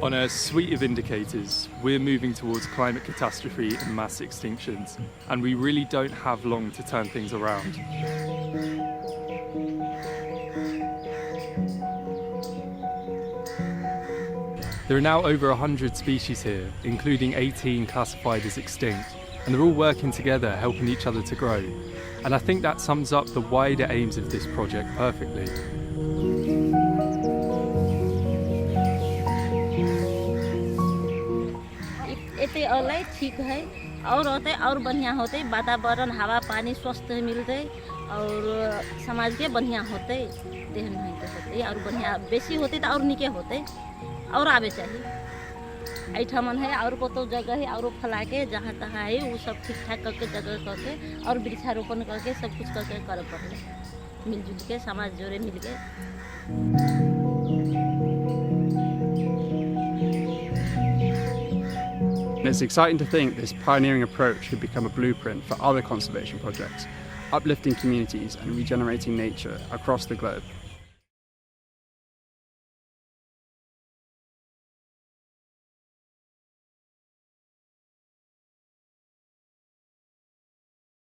On a suite of indicators, we're moving towards climate catastrophe and mass extinctions, and we really don't have long to turn things around. There are now over 100 species here, including 18 classified as extinct, and they're all working together, helping each other to grow. And I think that sums up the wider aims of this project perfectly. ये और ठीक है और होते और बढ़िया होते वातावरण हवा पानी स्वस्थ मिलते और समाज के बढ़िया होते देह नहीं होते और बढ़िया बेसी होते तो और निके होते और आवे चाहिए ऐठमन है और को जगह है और फैला के जहाँ तहाँ है वो सब ठीक ठाक करके जगह करके और वृक्षारोपण करके सब कुछ करके कर पड़े मिलजुल के समाज जोड़े मिल के। It's exciting to think this pioneering approach could become a blueprint for other conservation projects, uplifting communities and regenerating nature across the globe.